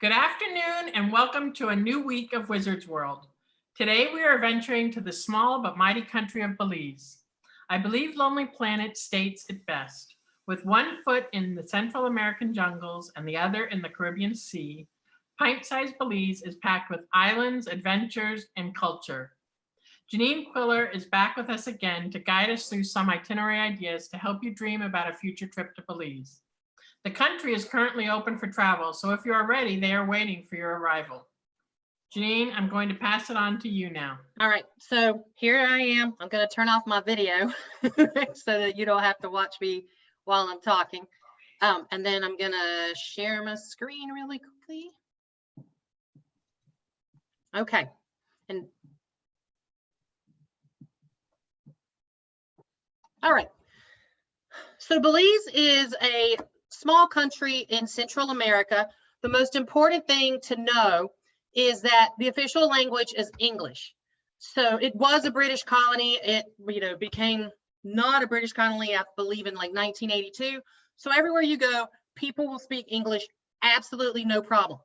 Good afternoon and welcome to a new week of Wizard's World. Today we are venturing to the small but mighty country of Belize. I believe Lonely Planet states it best. With one foot in the Central American jungles and the other in the Caribbean Sea, pint-sized Belize is packed with islands, adventures, and culture. Janine Quiller is back with us again to guide us through some itinerary ideas to help you dream about a future trip to Belize. The country is currently open for travel, so if you are ready, they are waiting for your arrival. Janine, I'm going to pass it on to you now. All right, so here I am. I'm going to turn off my video so that you don't have to watch me while I'm talking. And then I'm going to share my screen really quickly. Okay. And all right. So Belize is a small country in Central America. The most important thing to know is that the official language is English. So it was a British colony. It, became not a British colony, I believe, in like 1982. So everywhere you go, people will speak English, absolutely no problem.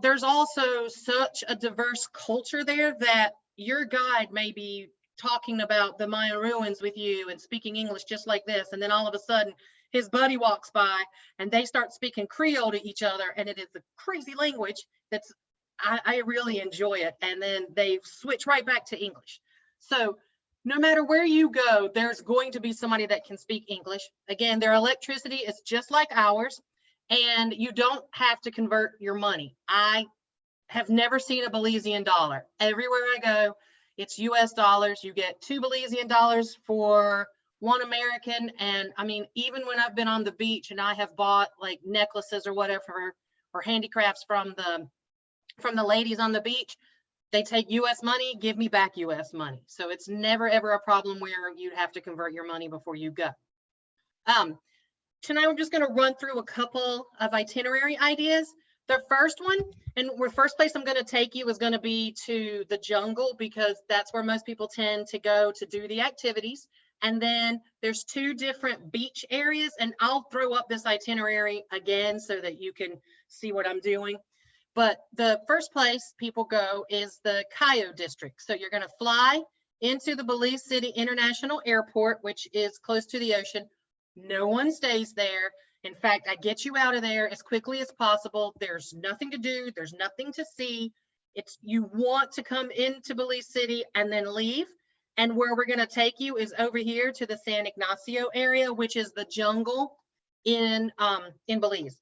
There's also such a diverse culture there that your guide may be talking about the Mayan ruins with you and speaking English just like this, and then all of a sudden his buddy walks by and they start speaking Creole to each other, and it is a crazy language that's I really enjoy it, and then they switch right back to English. So no matter where you go, there's going to be somebody that can speak English. Again, their electricity is just like ours, and you don't have to convert your money. I have never seen a Belizean dollar. Everywhere I go, it's US dollars. You get 2 Belizean dollars for 1 American. And I mean, even when I've been on the beach and I have bought like necklaces or whatever, or handicrafts from the ladies on the beach, they take US money, give me back US money. So it's never ever a problem where you'd have to convert your money before you go. Tonight we're just going to run through a couple of itinerary ideas. The first one, and the first place I'm going to take you is going to be to the jungle, because that's where most people tend to go to do the activities. And then there's 2 different beach areas, and I'll throw up this itinerary again so that you can see what I'm doing. But the first place people go is the Cayo district. So you're going to fly into the Belize City International Airport, which is close to the ocean. No one stays there. In fact, I get you out of there as quickly as possible. There's nothing to do. There's nothing to see. You want to come into Belize City and then leave. And where we're going to take you is over here to the San Ignacio area, which is the jungle in Belize.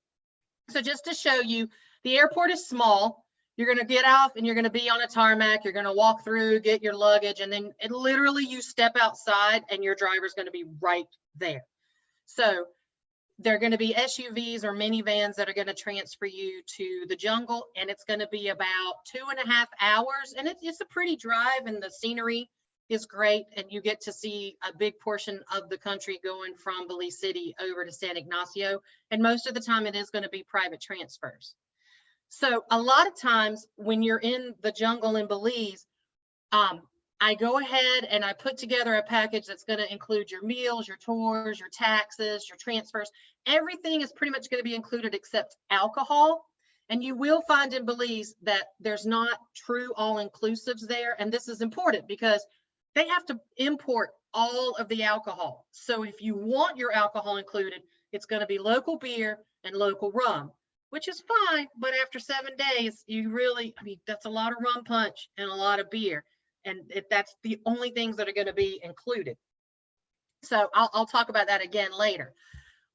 So just to show you, the airport is small. You're going to get off and you're going to be on a tarmac. You're going to walk through, get your luggage, and then literally you step outside and your driver's going to be right there. So they're going to be SUVs or minivans that are going to transfer you to the jungle, and it's going to be about 2.5 hours, and it's a pretty drive, and the scenery is great, and you get to see a big portion of the country going from Belize City over to San Ignacio, and most of the time it is going to be private transfers. So a lot of times when you're in the jungle in Belize, I go ahead and I put together a package that's going to include your meals, your tours, your taxes, your transfers. Everything is pretty much going to be included except alcohol. And you will find in Belize that there's not true all-inclusives there. And this is important because they have to import all of the alcohol. So if you want your alcohol included, it's going to be local beer and local rum, which is fine. But after 7 days, that's a lot of rum punch and a lot of beer. And that's the only things that are going to be included. So I'll talk about that again later.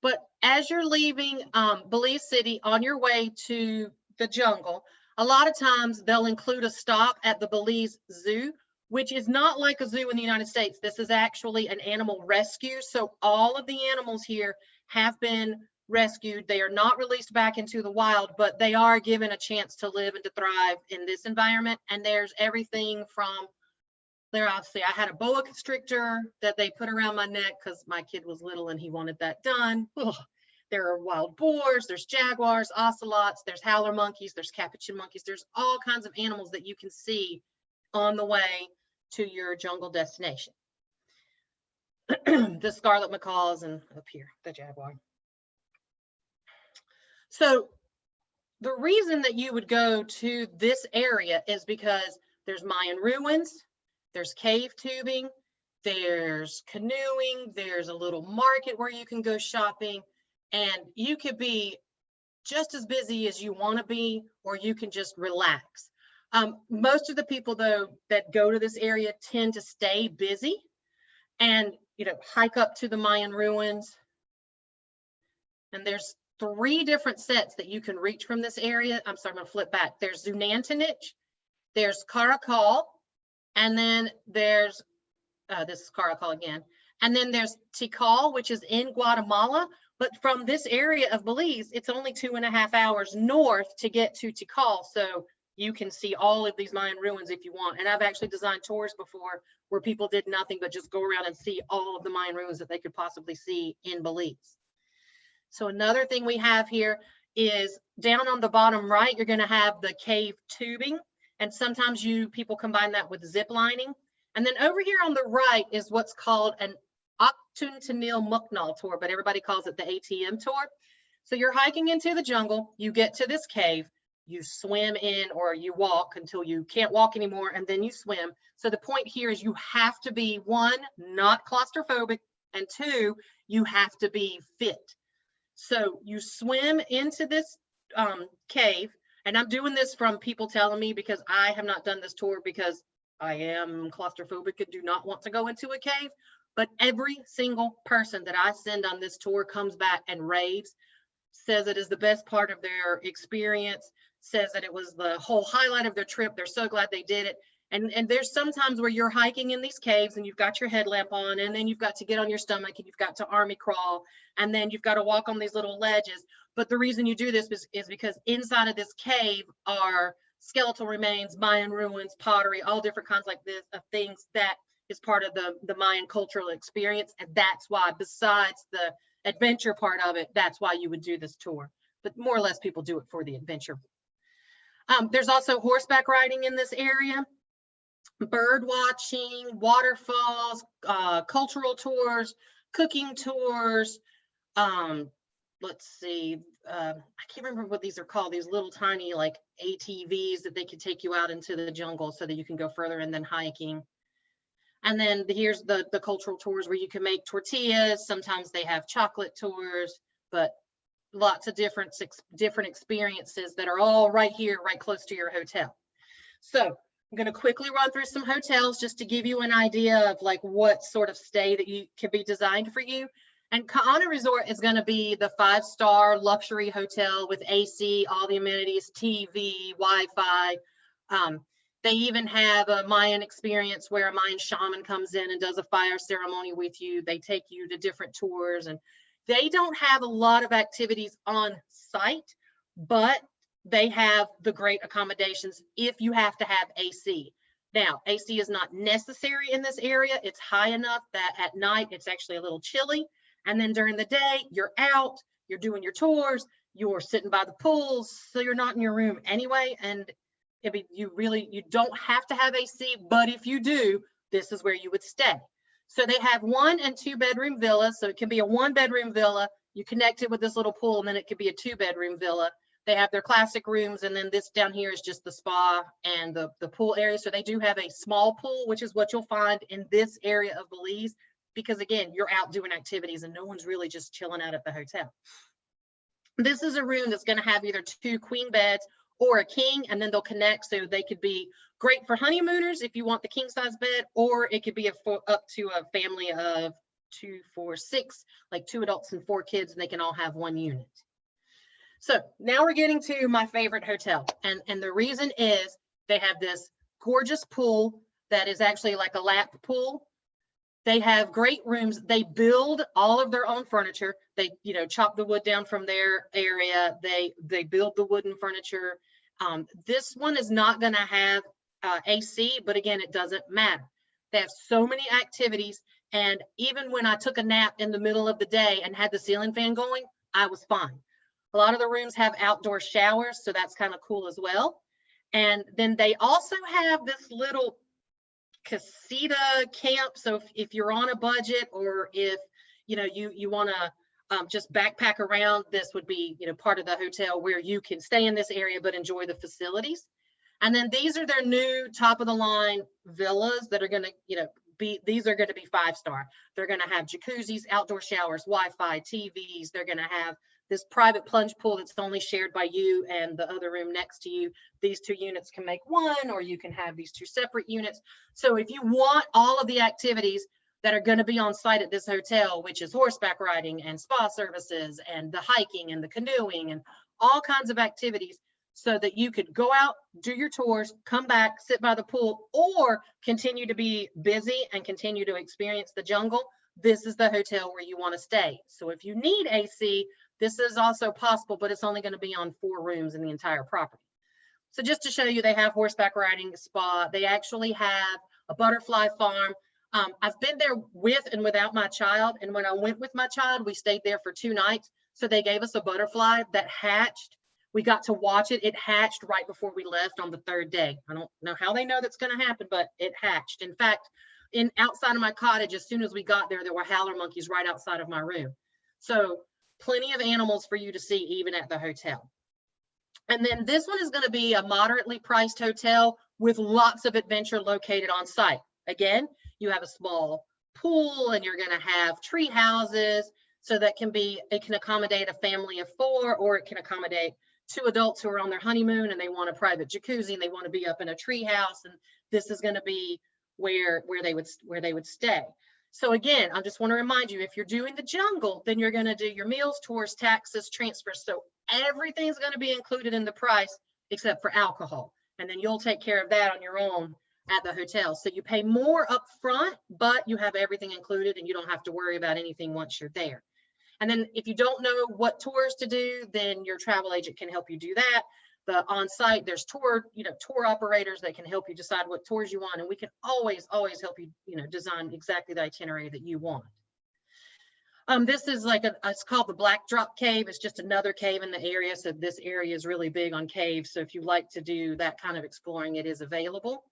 But as you're leaving Belize City on your way to the jungle, a lot of times they'll include a stop at the Belize Zoo, which is not like a zoo in the United States. This is actually an animal rescue. So all of the animals here have been rescued. They are not released back into the wild, but they are given a chance to live and to thrive in this environment. And there's everything from obviously, I had a boa constrictor that they put around my neck because my kid was little and he wanted that done. Ugh. There are wild boars, there's jaguars, ocelots, there's howler monkeys, there's capuchin monkeys. There's all kinds of animals that you can see on the way to your jungle destination. The scarlet macaws, and up here, the jaguar. So the reason that you would go to this area is because there's Mayan ruins, there's cave tubing, there's canoeing, there's a little market where you can go shopping, and you could be just as busy as you want to be, or you can just relax. Most of the people, though, that go to this area tend to stay busy and, hike up to the Mayan ruins. And there's 3 different sets that you can reach from this area. I'm sorry, I'm gonna flip back. There's Zunantanich, there's Caracal, and then there's, this is Caracal again. And then there's Tikal, which is in Guatemala. But from this area of Belize, it's only 2.5 hours north to get to Tikal. So you can see all of these Mayan ruins if you want. And I've actually designed tours before where people did nothing but just go around and see all of the Mayan ruins that they could possibly see in Belize. So another thing we have here is down on the bottom right, you're going to have the cave tubing. And sometimes people combine that with zip lining. And then over here on the right is what's called an Aktun Tanil Muknal tour, but everybody calls it the ATM tour. So you're hiking into the jungle, you get to this cave, you swim in or you walk until you can't walk anymore, and then you swim. So the point here is you have to be, 1, not claustrophobic, and 2, you have to be fit. So you swim into this cave, and I'm doing this from people telling me because I have not done this tour because I am claustrophobic and do not want to go into a cave. But every single person that I send on this tour comes back and raves, says it is the best part of their experience, says that it was the whole highlight of their trip. They're so glad they did it. And there's sometimes where you're hiking in these caves and you've got your headlamp on, and then you've got to get on your stomach and you've got to army crawl, and then you've got to walk on these little ledges. But the reason you do this is because inside of this cave are skeletal remains, Mayan ruins, pottery, all different kinds like this of things that is part of the Mayan cultural experience. And that's why, besides the adventure part of it, that's why you would do this tour. But more or less people do it for the adventure. There's also horseback riding in this area, bird watching, waterfalls, cultural tours, cooking tours. Let's see, I can't remember what these are called, these little tiny like ATVs that they could take you out into the jungle so that you can go further, and then hiking. And then here's the cultural tours where you can make tortillas. Sometimes they have chocolate tours, but lots of different experiences that are all right here, right close to your hotel. So I'm going to quickly run through some hotels just to give you an idea of like what sort of stay that you can be designed for you. And Ka'ana Resort is going to be the 5-star luxury hotel with AC, all the amenities, TV, Wi-Fi. They even have a Mayan experience where a Mayan shaman comes in and does a fire ceremony with you. They take you to different tours, and they don't have a lot of activities on site, but they have the great accommodations if you have to have AC. Now, AC is not necessary in this area. It's high enough that at night it's actually a little chilly. And then during the day, you're out, you're doing your tours, you're sitting by the pools, so you're not in your room anyway. And you don't have to have AC, but if you do, this is where you would stay. So they have 1- and 2-bedroom villas. So it can be a 1-bedroom villa. You connect it with this little pool, and then it could be a 2-bedroom villa. They have their classic rooms, and then this down here is just the spa and the pool area. So they do have a small pool, which is what you'll find in this area of Belize, because again, you're out doing activities and no one's really just chilling out at the hotel. This is a room that's going to have either 2 queen beds or a king, and then they'll connect, so they could be great for honeymooners if you want the king size bed, or it could be up to a family of 2, 4, 6, like 2 adults and 4 kids, and they can all have 1 unit. So now we're getting to my favorite hotel, and the reason is they have this gorgeous pool that is actually like a lap pool. They have great rooms. They build all of their own furniture. They, chop the wood down from their area. They build the wooden furniture. This one is not going to have AC, but again, it doesn't matter. They have so many activities. And even when I took a nap in the middle of the day and had the ceiling fan going, I was fine. A lot of the rooms have outdoor showers, so that's kind of cool as well. And then they also have this little casita camp. So if you're on a budget, or if you want to just backpack around. This would be, part of the hotel where you can stay in this area but enjoy the facilities. And then these are their new top of the line villas that are going to, these are going to be 5-star. They're going to have jacuzzis, outdoor showers, Wi-Fi, TVs. They're going to have this private plunge pool that's only shared by you and the other room next to you. These 2 units can make 1, or you can have these 2 separate units. So if you want all of the activities that are going to be on site at this hotel, which is horseback riding and spa services and the hiking and the canoeing and all kinds of activities, so that you could go out, do your tours, come back, sit by the pool, or continue to be busy and continue to experience the jungle, this is the hotel where you want to stay. So if you need AC, this is also possible, but it's only going to be on 4 rooms in the entire property. So just to show you, they have horseback riding, spa. They actually have a butterfly farm. I've been there with and without my child. And when I went with my child, we stayed there for 2 nights. So they gave us a butterfly that hatched. We got to watch it. It hatched right before we left on the 3rd day. I don't know how they know that's going to happen, but it hatched. In fact, outside of my cottage, as soon as we got there, there were howler monkeys right outside of my room. So plenty of animals for you to see even at the hotel. And then this one is going to be a moderately priced hotel with lots of adventure located on site. Again, you have a small pool and you're going to have tree houses. So it can accommodate a family of 4, or it can accommodate 2 adults who are on their honeymoon and they want a private jacuzzi and they want to be up in a tree house. And this is going to be where they would stay. So again, I just want to remind you, if you're doing the jungle, then you're going to do your meals, tours, taxes, transfers. So everything's going to be included in the price except for alcohol. And then you'll take care of that on your own at the hotel. So you pay more up front, but you have everything included and you don't have to worry about anything once you're there. And then if you don't know what tours to do, then your travel agent can help you do that. The on-site, there's tour operators that can help you decide what tours you want. And we can always help you, design exactly the itinerary that you want. This is it's called the Black Drop Cave. It's just another cave in the area. So this area is really big on caves. So if you like to do that kind of exploring, it is available.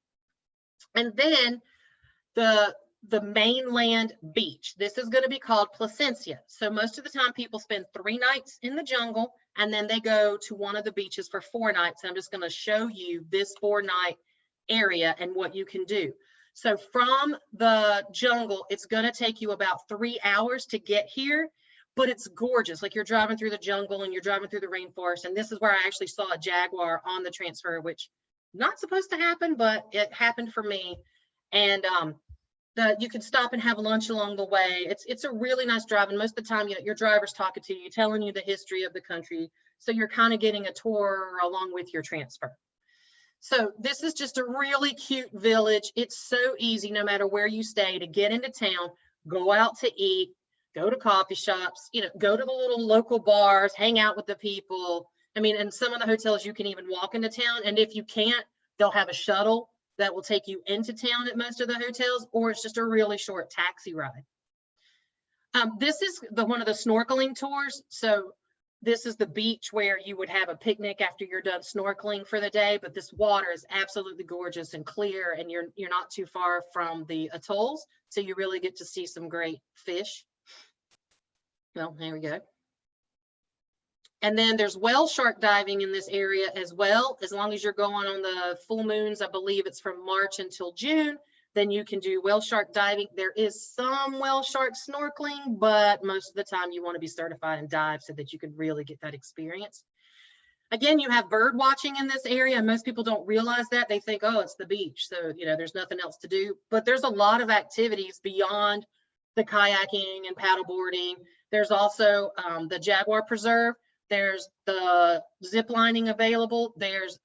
And then the mainland beach. This is going to be called Placencia. So most of the time people spend 3 nights in the jungle and then they go to one of the beaches for 4 nights. And I'm just going to show you this 4-night area and what you can do. So from the jungle, it's going to take you about 3 hours to get here, but it's gorgeous. Like you're driving through the jungle and you're driving through the rainforest. And this is where I actually saw a jaguar on the transfer, which not supposed to happen, but it happened for me. And you can stop and have lunch along the way. It's a really nice drive. And most of the time, your driver's talking to you, telling you the history of the country. So you're kind of getting a tour along with your transfer. So this is just a really cute village. It's so easy, no matter where you stay, to get into town, go out to eat, go to coffee shops, go to the little local bars, hang out with the people. I mean, in some of the hotels, you can even walk into town. And if you can't, they'll have a shuttle that will take you into town at most of the hotels, or it's just a really short taxi ride. This is one of the snorkeling tours. So this is the beach where you would have a picnic after you're done snorkeling for the day, but this water is absolutely gorgeous and clear, and you're not too far from the atolls. So you really get to see some great fish. Well, there we go. And then there's whale shark diving in this area as well. As long as you're going on the full moons, I believe it's from March until June, then you can do whale shark diving. There is some whale shark snorkeling, but most of the time you want to be certified and dive so that you can really get that experience. Again, you have bird watching in this area, and most people don't realize that. They think, oh, it's the beach, so there's nothing else to do. But there's a lot of activities beyond the kayaking and paddleboarding. There's also the Jaguar Preserve. There's the zip lining available. There's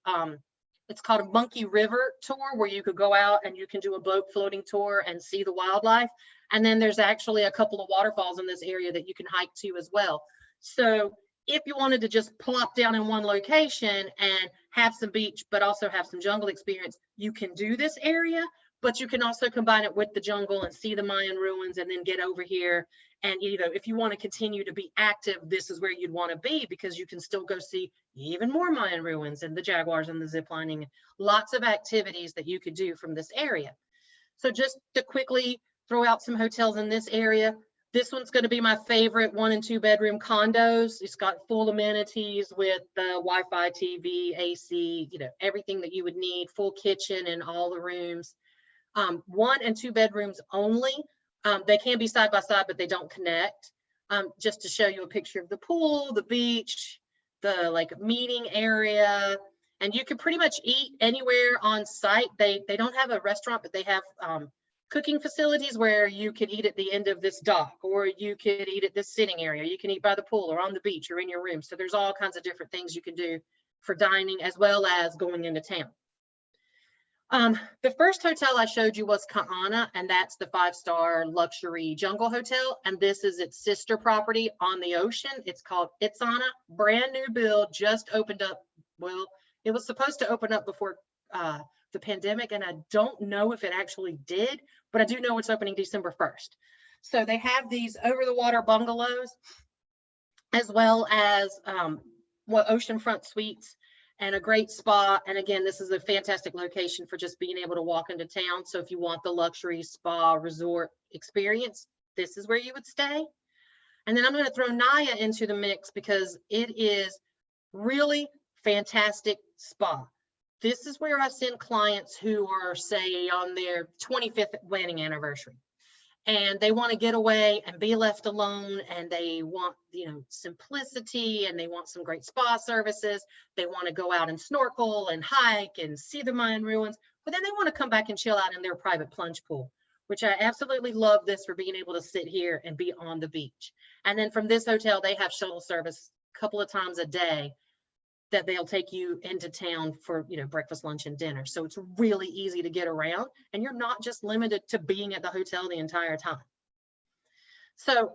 it's called a Monkey River tour, where you could go out and you can do a boat floating tour and see the wildlife. And then there's actually a couple of waterfalls in this area that you can hike to as well. So if you wanted to just plop down in one location and have some beach, but also have some jungle experience, you can do this area, but you can also combine it with the jungle and see the Mayan ruins and then get over here. And if you want to continue to be active, this is where you'd want to be, because you can still go see even more Mayan ruins and the jaguars and the zip lining. Lots of activities that you could do from this area. So just to quickly throw out some hotels in this area, This one's going to be my favorite 1 and 2 bedroom condos. It's got full amenities with the Wi-Fi, TV, AC, everything that you would need, full kitchen in all the rooms. 1 and 2 bedrooms only. They can be side by side, but they don't connect. Just to show you a picture of the pool, the beach, the like meeting area, and you can pretty much eat anywhere on site. They don't have a restaurant, but they have cooking facilities where you could eat at the end of this dock, or you could eat at this sitting area. You can eat by the pool or on the beach or in your room. So there's all kinds of different things you can do for dining as well as going into town. The first hotel I showed you was Ka'ana, and that's the 5-star luxury jungle hotel. And this is its sister property on the ocean. It's called Itsana, brand new build, just opened up. Well, it was supposed to open up before the pandemic, and I don't know if it actually did, but I do know it's opening December 1st. So they have these over the water bungalows, as well as oceanfront suites and a great spa. And again, this is a fantastic location for just being able to walk into town. So if you want the luxury spa resort experience, this is where you would stay. And then I'm going to throw Naya into the mix because it is really fantastic spa. This is where I send clients who are, say, on their 25th wedding anniversary, and they want to get away and be left alone, and they want, simplicity, and they want some great spa services. They want to go out and snorkel and hike and see the Mayan ruins, but then they want to come back and chill out in their private plunge pool, which I absolutely love this for being able to sit here and be on the beach. And then from this hotel, they have shuttle service a couple of times a day that they'll take you into town for, breakfast, lunch, and dinner. So it's really easy to get around, and you're not just limited to being at the hotel the entire time. So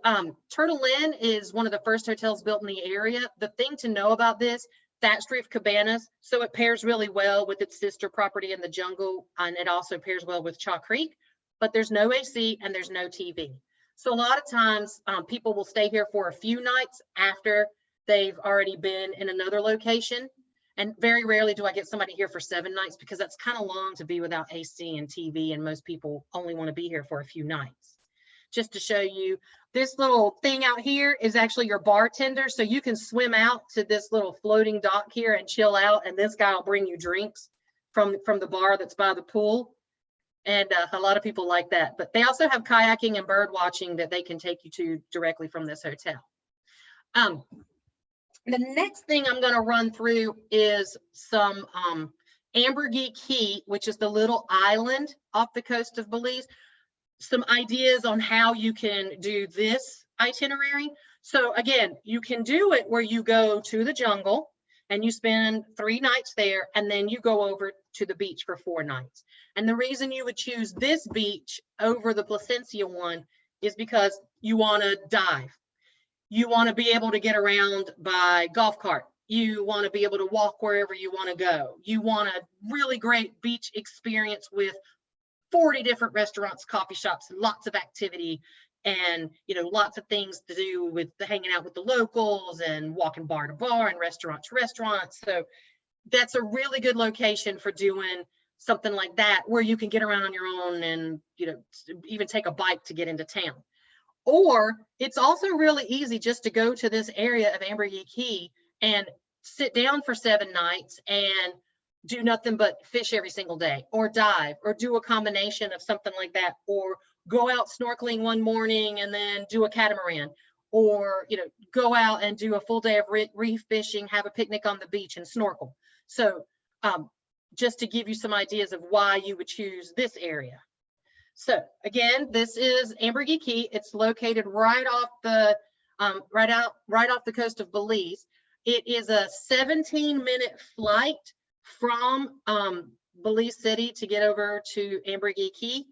Turtle Inn is one of the first hotels built in the area. The thing to know about this, thatched roof cabanas, so it pairs really well with its sister property in the jungle, and it also pairs well with Chaw Creek, but there's no AC and there's no TV. So a lot of times people will stay here for a few nights after they've already been in another location. And very rarely do I get somebody here for 7 nights, because that's kind of long to be without AC and TV, and most people only want to be here for a few nights. Just to show you, this little thing out here is actually your bartender. So you can swim out to this little floating dock here and chill out, and this guy will bring you drinks from the bar that's by the pool. And a lot of people like that. But they also have kayaking and bird watching that they can take you to directly from this hotel. The next thing I'm going to run through is some Ambergee Key, which is the little island off the coast of Belize. Some ideas on how you can do this itinerary. So again, you can do it where you go to the jungle and you spend 3 nights there, and then you go over to the beach for 4 nights. And the reason you would choose this beach over the Placencia one is because you want to dive. You want to be able to get around by golf cart. You want to be able to walk wherever you want to go. You want a really great beach experience with 40 different restaurants, coffee shops, lots of activity, and lots of things to do with hanging out with the locals and walking bar to bar and restaurant to restaurant. So that's a really good location for doing something like that, where you can get around on your own and even take a bike to get into town. Or it's also really easy just to go to this area of Ambergee Key and sit down for 7 nights and do nothing but fish every single day, or dive, or do a combination of something like that, or go out snorkeling one morning and then do a catamaran, or go out and do a full day of reef fishing, have a picnic on the beach and snorkel. So just to give you some ideas of why you would choose this area. So again, this is Ambergee Key. It's located right off the coast of Belize. It is a 17-minute flight from Belize City to get over to Ambergee Key.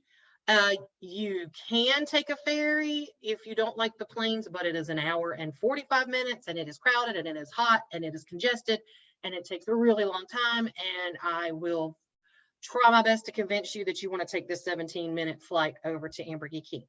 You can take a ferry if you don't like the planes, but it is 1 hour and 45 minutes, and it is crowded, and it is hot, and it is congested, and it takes a really long time. And I will try my best to convince you that you want to take this 17-minute flight over to Ambergee Key.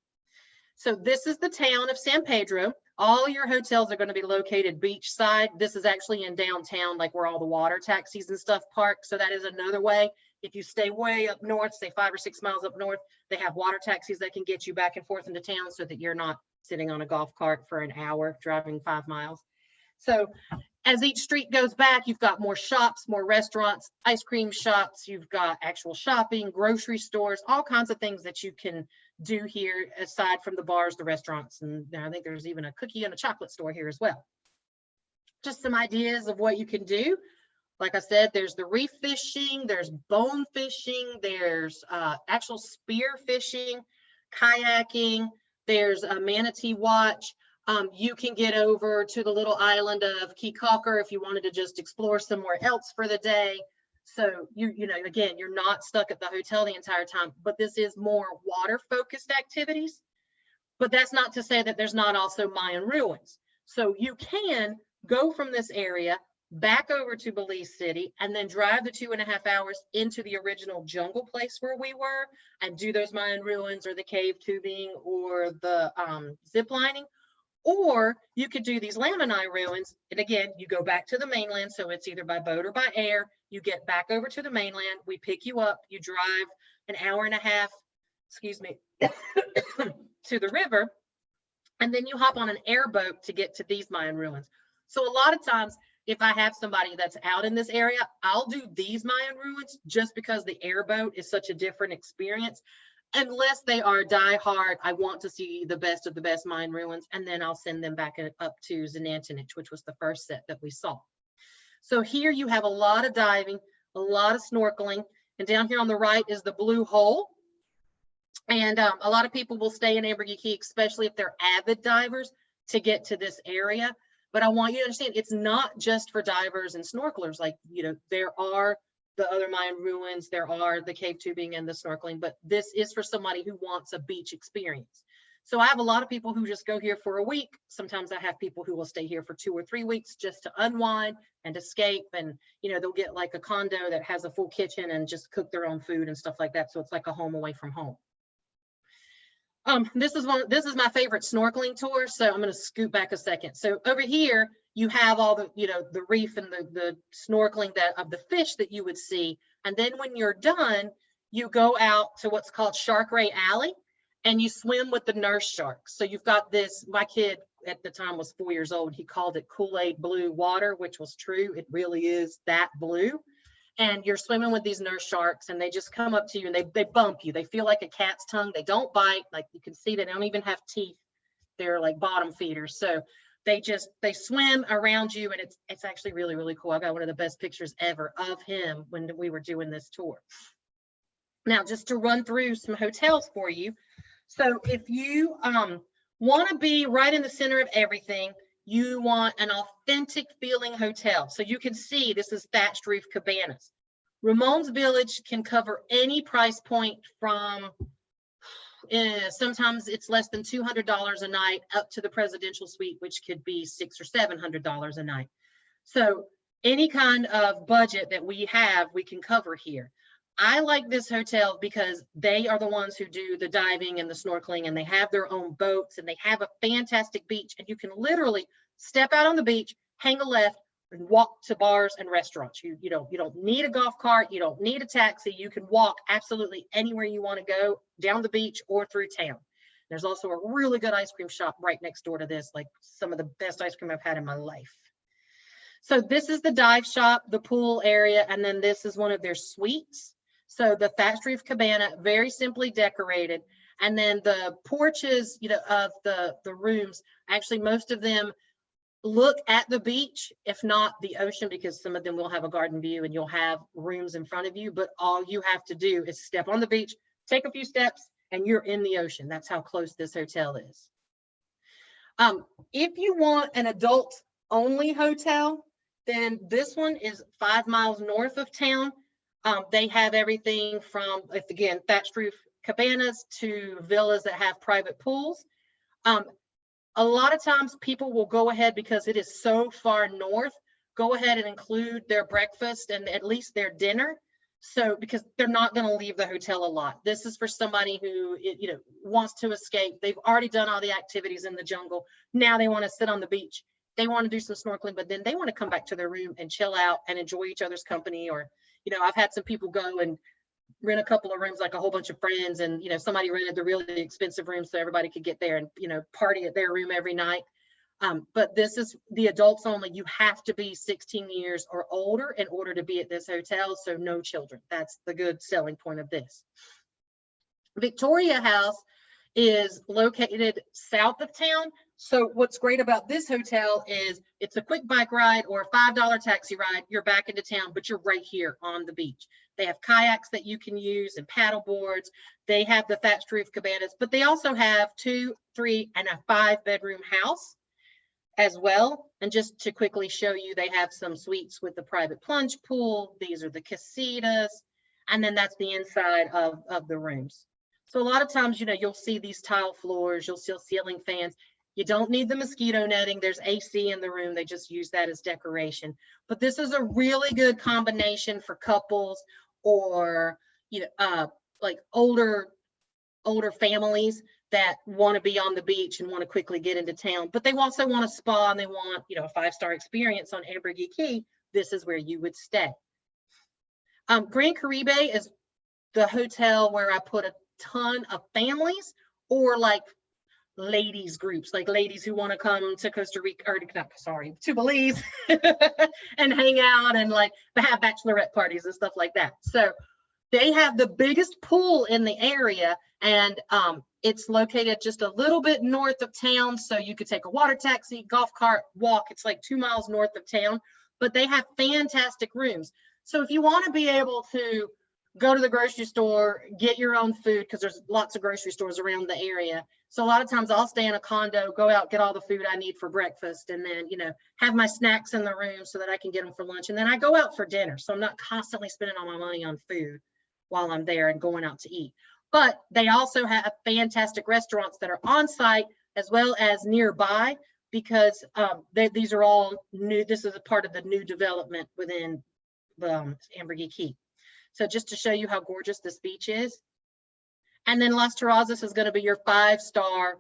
So this is the town of San Pedro. All your hotels are going to be located beachside. This is actually in downtown, like where all the water taxis and stuff park. So that is another way. If you stay way up north, say 5 or 6 miles up north, they have water taxis that can get you back and forth into town so that you're not sitting on a golf cart for an hour, driving 5 miles. So as each street goes back, you've got more shops, more restaurants, ice cream shops, you've got actual shopping, grocery stores, all kinds of things that you can do here aside from the bars, the restaurants, and I think there's even a cookie and a chocolate store here as well. Just some ideas of what you can do. Like I said, there's the reef fishing, there's bone fishing, there's actual spear fishing, kayaking, there's a manatee watch. You can get over to the little island of Key Calker if you wanted to just explore somewhere else for the day. So you know, again, you're not stuck at the hotel the entire time, but this is more water focused activities. But that's not to say that there's not also Mayan ruins. So you can go from this area back over to Belize City and then drive the 2.5 hours into the original jungle place where we were and do those Mayan ruins or the cave tubing or the zip lining. Or you could do these Lamanai ruins. And again, you go back to the mainland. So it's either by boat or by air. You get back over to the mainland. We pick you up. You drive an hour and a half, excuse me, to the river. And then you hop on an airboat to get to these Mayan ruins. So a lot of times, if I have somebody that's out in this area, I'll do these Mayan ruins just because the airboat is such a different experience. Unless they are diehard, I want to see the best of the best Mayan ruins, and then I'll send them back up to Zanantinich, which was the first set that we saw. So here you have a lot of diving, a lot of snorkeling, and down here on the right is the blue hole. And a lot of people will stay in Ambergris Caye, especially if they're avid divers, to get to this area. But I want you to understand, it's not just for divers and snorkelers. Like, you know, there are the other Mayan ruins, there are the cave tubing and the snorkeling, but this is for somebody who wants a beach experience. So I have a lot of people who just go here for a week. Sometimes I have people who will stay here for 2 or 3 weeks just to unwind and escape. And, you know, they'll get like a condo that has a full kitchen and just cook their own food and stuff like that. So it's like a home away from home. This is my favorite snorkeling tour. So I'm going to scoot back a second. So over here, you have all the, you know, the reef and the snorkeling of the fish that you would see. And then when you're done, you go out to what's called Shark Ray Alley and you swim with the nurse sharks. So you've got this, my kid at the time was 4 years old. He called it Kool-Aid blue water, which was true. It really is that blue. And you're swimming with these nurse sharks and they just come up to you and they bump you. They feel like a cat's tongue. They don't bite. Like you can see, they don't even have teeth. They're like bottom feeders. So they swim around you and it's actually really, really cool. I got one of the best pictures ever of him when we were doing this tour. Now, just to run through some hotels for you. So if you want to be right in the center of everything, you want an authentic feeling hotel. So you can see this is thatched roof cabanas. Ramon's Village can cover any price point from sometimes it's less than $200 a night up to the presidential suite, which could be $600 or $700 a night. So any kind of budget that we have, we can cover here. I like this hotel because they are the ones who do the diving and the snorkeling, and they have their own boats and they have a fantastic beach, and you can literally step out on the beach, hang a left, and walk to bars and restaurants. You don't need a golf cart, you don't need a taxi. You can walk absolutely anywhere you want to go, down the beach or through town. There's also a really good ice cream shop right next door to this, like some of the best ice cream I've had in my life. So this is the dive shop, the pool area, and then this is one of their suites. So the thatched roof cabana, very simply decorated. And then the porches, you know, of the rooms, actually most of them look at the beach, if not the ocean, because some of them will have a garden view and you'll have rooms in front of you, but all you have to do is step on the beach, take a few steps, and you're in the ocean. That's how close this hotel is. If you want an adult only hotel, then this one is 5 miles north of town. They have everything from, again, thatched roof cabanas to villas that have private pools. A lot of times people will go ahead, because it is so far north, go ahead and include their breakfast and at least their dinner. So, because they're not going to leave the hotel a lot. This is for somebody who, you know, wants to escape. They've already done all the activities in the jungle. Now they want to sit on the beach. They want to do some snorkeling, but then they want to come back to their room and chill out and enjoy each other's company. Or, you know, I've had some people go and rent a couple of rooms, like a whole bunch of friends, and somebody rented the really expensive room so everybody could get there and party at their room every night. But this is the adults only. You have to be 16 years or older in order to be at this hotel, so no children. That's the good selling point of this. Victoria House is located south of town. So what's great about this hotel is it's a quick bike ride or a $5 taxi ride. You're back into town, but you're right here on the beach. They have kayaks that you can use and paddle boards. They have the thatched roof cabanas, but they also have 2, 3, and a 5-bedroom house as well. And just to quickly show you, they have some suites with the private plunge pool. These are the casitas. And then that's the inside of the rooms. So a lot of times, you'll see these tile floors, you'll see ceiling fans. You don't need the mosquito netting. There's AC in the room. They just use that as decoration. But this is a really good combination for couples or, like older families that want to be on the beach and want to quickly get into town. But they also want a spa and they want, a 5-star experience on Ambergris Caye. This is where you would stay. Grand Caribe is the hotel where I put a ton of families or like ladies groups, like ladies who want to come to Costa Rica, or to Belize and hang out and like have bachelorette parties and stuff like that. So they have the biggest pool in the area, and it's located just a little bit north of town. So you could take a water taxi, golf cart, walk. It's like 2 miles north of town, but they have fantastic rooms. So if you want to be able to go to the grocery store, get your own food, because there's lots of grocery stores around the area. So a lot of times I'll stay in a condo, go out, get all the food I need for breakfast, and then, have my snacks in the room so that I can get them for lunch. And then I go out for dinner. So I'm not constantly spending all my money on food while I'm there and going out to eat. But they also have fantastic restaurants that are on site as well as nearby, because these are all new. This is a part of the new development within Ambergris Caye. So just to show you how gorgeous this beach is. And then Las Terrazas is going to be your 5-star,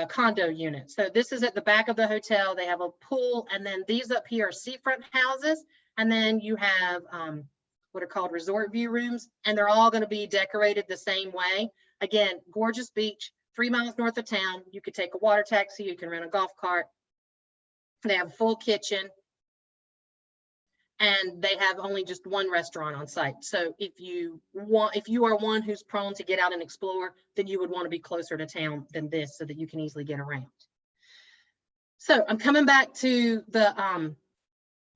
condo unit. So this is at the back of the hotel. They have a pool, and then these up here are seafront houses. And then you have what are called resort view rooms, and they're all going to be decorated the same way. Again, gorgeous beach, 3 miles north of town. You could take a water taxi, you can rent a golf cart. They have a full kitchen. And they have only just one restaurant on site. So if you are one who's prone to get out and explore, then you would want to be closer to town than this so that you can easily get around. So I'm coming back to the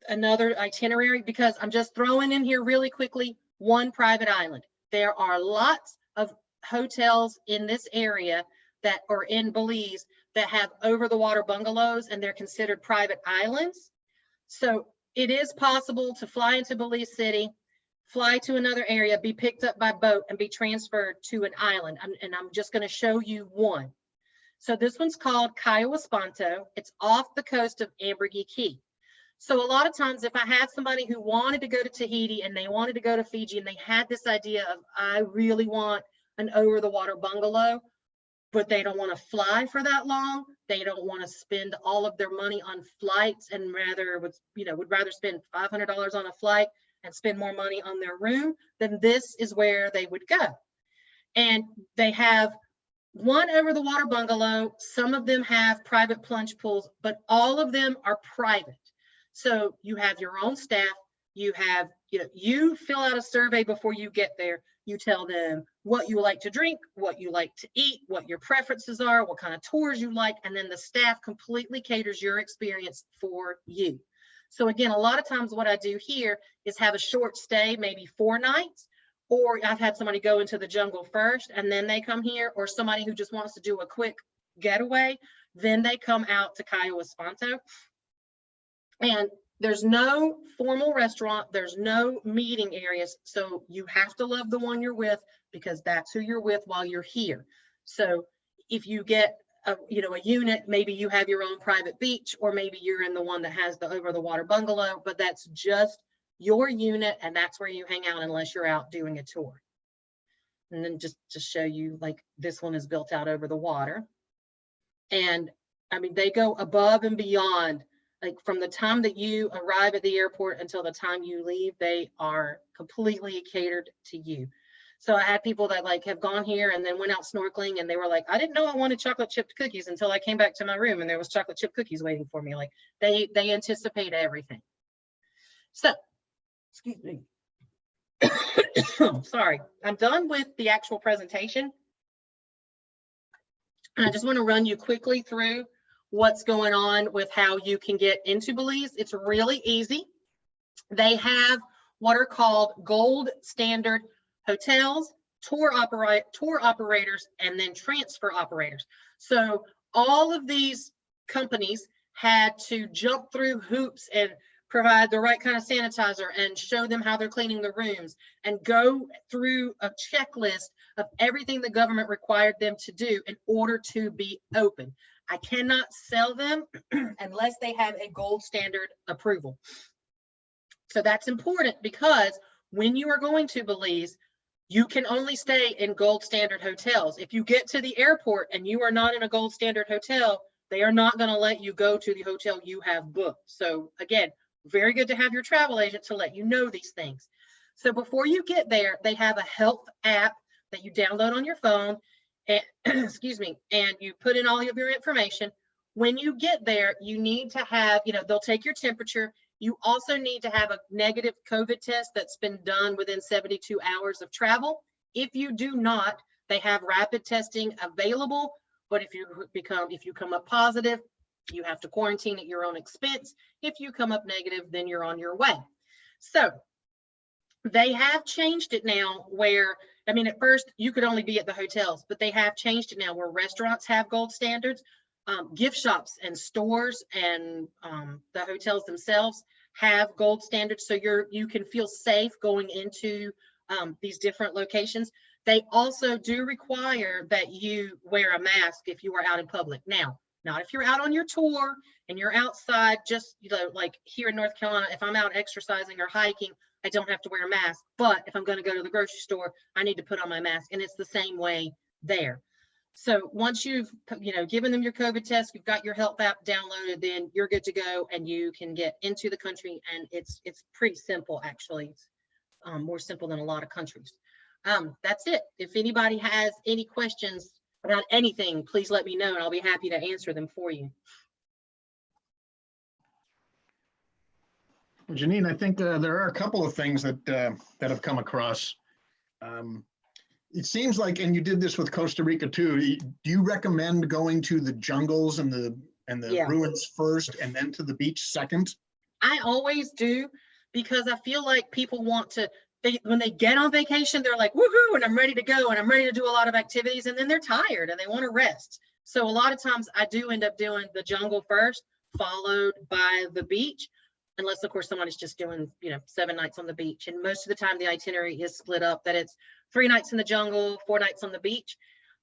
another itinerary, because I'm just throwing in here really quickly one private island. There are lots of hotels in this area that are in Belize that have over the water bungalows, and they're considered private islands. So it is possible to fly into Belize City, fly to another area, be picked up by boat, and be transferred to an island. And I'm just going to show you one. So this one's called Cayo Espanto. It's off the coast of Ambergris Caye. So a lot of times, if I had somebody who wanted to go to Tahiti and they wanted to go to Fiji, and they had this idea of, I really want an over-the-water bungalow, but they don't want to fly for that long. They don't want to spend all of their money on flights, and would rather spend $500 on a flight and spend more money on their room. Then this is where they would go. And they have one over the water bungalow. Some of them have private plunge pools, but all of them are private. So you have your own staff. You have, you fill out a survey before you get there. You tell them what you like to drink, what you like to eat, what your preferences are, what kind of tours you like, and then the staff completely caters your experience for you. So again, a lot of times what I do here is have a short stay, maybe 4 nights, or I've had somebody go into the jungle first and then they come here, or somebody who just wants to do a quick getaway, then they come out to Cayo Espanto. And there's no formal restaurant, there's no meeting areas, so you have to love the one you're with, because that's who you're with while you're here. So if you get a unit, maybe you have your own private beach, or maybe you're in the one that has the over the water bungalow, but that's just your unit, and that's where you hang out unless you're out doing a tour. And then just to show you, like, this one is built out over the water. And I mean, they go above and beyond Like from the time that you arrive at the airport until the time you leave, they are completely catered to you. So I had people that like have gone here and then went out snorkeling and they were like, I didn't know I wanted chocolate chip cookies until I came back to my room and there was chocolate chip cookies waiting for me. Like they anticipate everything. So, excuse me. Sorry, I'm done with the actual presentation. And I just want to run you quickly through what's going on with how you can get into Belize. It's really easy. They have what are called gold standard hotels, tour operators, and then transfer operators. So all of these companies had to jump through hoops and provide the right kind of sanitizer and show them how they're cleaning the rooms and go through a checklist of everything the government required them to do in order to be open. I cannot sell them unless they have a gold standard approval. So that's important because when you are going to Belize, you can only stay in gold standard hotels. If you get to the airport and you are not in a gold standard hotel, they are not going to let you go to the hotel you have booked. So again, very good to have your travel agent to let you know these things. So before you get there, they have a health app that you download on your phone and excuse me, and you put in all of your information. When you get there, you need to have, they'll take your temperature. You also need to have a negative COVID test that's been done within 72 hours of travel. If you do not, they have rapid testing available, but if you come up positive, you have to quarantine at your own expense. If you come up negative, then you're on your way. So they have changed it now where, at first you could only be at the hotels, but they have changed it now where restaurants have gold standards, gift shops and stores and the hotels themselves have gold standards. So you can feel safe going into these different locations. They also do require that you wear a mask if you are out in public. Now, not if you're out on your tour and you're outside, just, like here in North Carolina, if I'm out exercising or hiking, I don't have to wear a mask. But if I'm going to go to the grocery store, I need to put on my mask. And it's the same way there. So once you've, given them your COVID test, you've got your health app downloaded, then you're good to go and you can get into the country. And it's pretty simple, actually. It's more simple than a lot of countries. That's it. If anybody has any questions about anything, please let me know and I'll be happy to answer them for you. Janine, I think there are a couple of things that have come across. It seems like, and you did this with Costa Rica too. Do you recommend going to the jungles and the ruins first, and then to the beach second? I always do, because I feel like people want to. When they get on vacation, they're like, woohoo, and I'm ready to go, and I'm ready to do a lot of activities, and then they're tired and they want to rest. So a lot of times I do end up doing the jungle first, followed by the beach. Unless, of course, someone is just doing, 7 nights on the beach. And most of the time, the itinerary is split up that it's 3 nights in the jungle, 4 nights on the beach.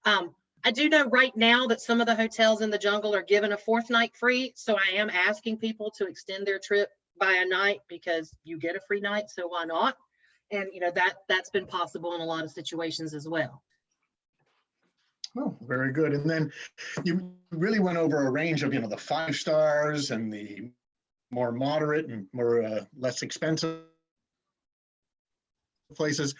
I do know right now that some of the hotels in the jungle are giving a 4th night free. So I am asking people to extend their trip by a night because you get a free night. So why not? And, that's been possible in a lot of situations as well. Oh, very good. And then you really went over a range of, the 5 stars and the more moderate and more less expensive places.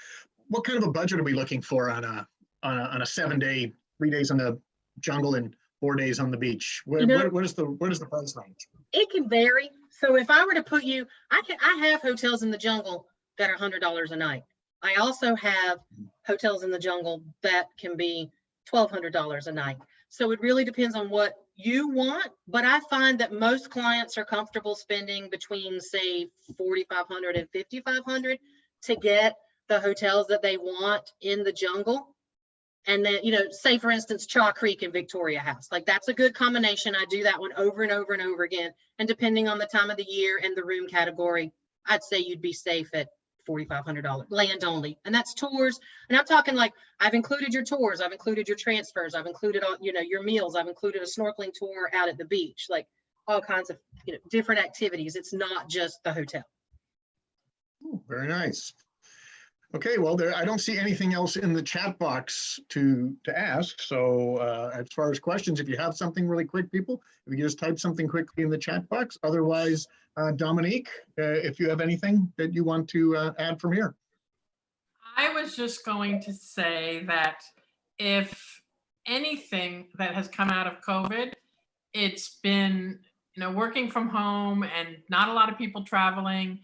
What kind of a budget are we looking for on a 7-day, 3 days on the jungle and 4 days on the beach? What is the price range? It can vary. So if I were to put you, I have hotels in the jungle that are $100 a night. I also have hotels in the jungle that can be $1,200 a night. So it really depends on what you want, but I find that most clients are comfortable spending between, say, $4,500 and $5,500 to get the hotels that they want in the jungle. And then, say for instance, Chaw Creek and Victoria House, like that's a good combination. I do that one over and over and over again. And depending on the time of the year and the room category, I'd say you'd be safe at $4,500 land only. And that's tours. And I'm talking like, I've included your tours, I've included your transfers, I've included all, your meals, I've included a snorkeling tour out at the beach, like all kinds of, different activities. It's not just the hotel. Ooh, very nice. Okay, well, I don't see anything else in the chat box to ask. So as far as questions, if you have something really quick, people, if you just type something quickly in the chat box. Otherwise, Dominique, if you have anything that you want to add from here. I was just going to say that if anything that has come out of COVID, it's been, working from home and not a lot of people traveling.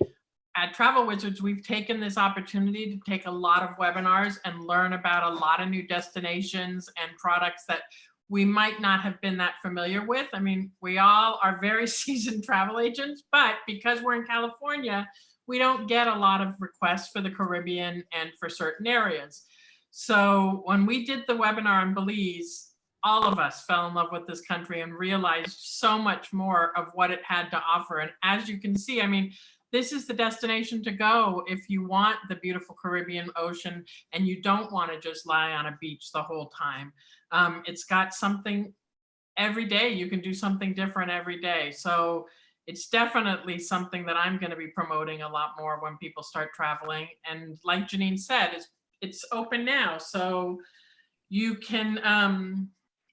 At Travel Wizards, we've taken this opportunity to take a lot of webinars and learn about a lot of new destinations and products that we might not have been that familiar with. I mean, we all are very seasoned travel agents, but because we're in California, we don't get a lot of requests for the Caribbean and for certain areas. So when we did the webinar in Belize, all of us fell in love with this country and realized so much more of what it had to offer. And as you can see, I mean, this is the destination to go if you want the beautiful Caribbean Ocean and you don't want to just lie on a beach the whole time. It's got something every day. You can do something different every day. So it's definitely something that I'm going to be promoting a lot more when people start traveling. And like Janine said, it's open now. So you can,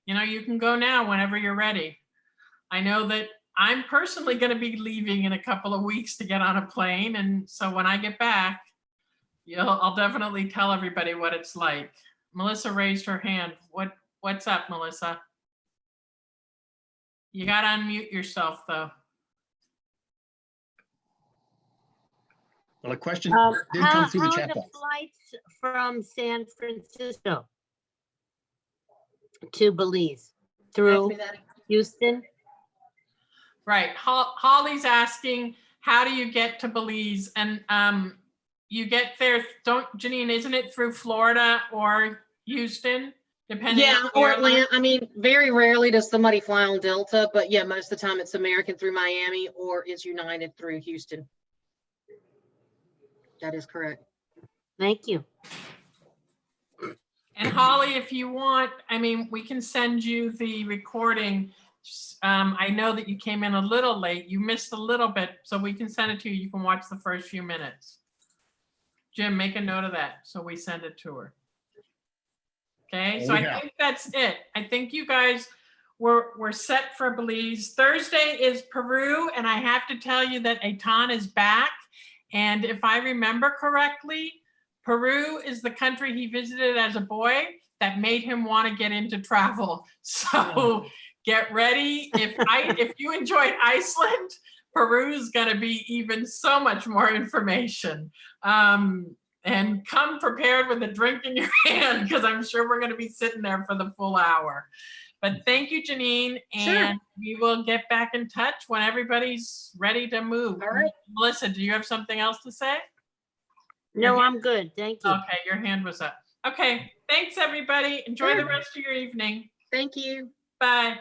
you can go now whenever you're ready. I know that I'm personally going to be leaving in a couple of weeks to get on a plane. And so when I get back, I'll definitely tell everybody what it's like. Melissa raised her hand. What's up, Melissa? You got to unmute yourself, though. Well, a question did come through the How are chat the box. flights from San Francisco to Belize through Houston? Right. Holly's asking, how do you get to Belize? And you get there, Janine, isn't it through Florida or Houston? Depending Yeah, on the or airline? Atlanta. I mean, very rarely does somebody fly on Delta, but yeah, most of the time it's American through Miami or it's United through Houston. That is correct. Thank you. And Holly, if you want, I mean, we can send you the recording. I know that you came in a little late. You missed a little bit, so we can send it to you. You can watch the first few minutes. Jim, make a note of that so we send it to her. Okay, so I think that's it. I think you guys we're set for Belize. Thursday is Peru, and I have to tell you that Eitan is back. And if I remember correctly, Peru is the country he visited as a boy that made him want to get into travel. So get ready. If you enjoyed Iceland, Peru is going to be even so much more information. And come prepared with a drink in your hand, because I'm sure we're going to be sitting there for the full hour. But thank you, Janine. And we will get back in touch when everybody's ready to move. All right. Melissa, do you have something else to say? No, I'm good. Thank you. Okay, your hand was up. Okay, thanks everybody. Enjoy the rest of your evening. Thank you. Bye.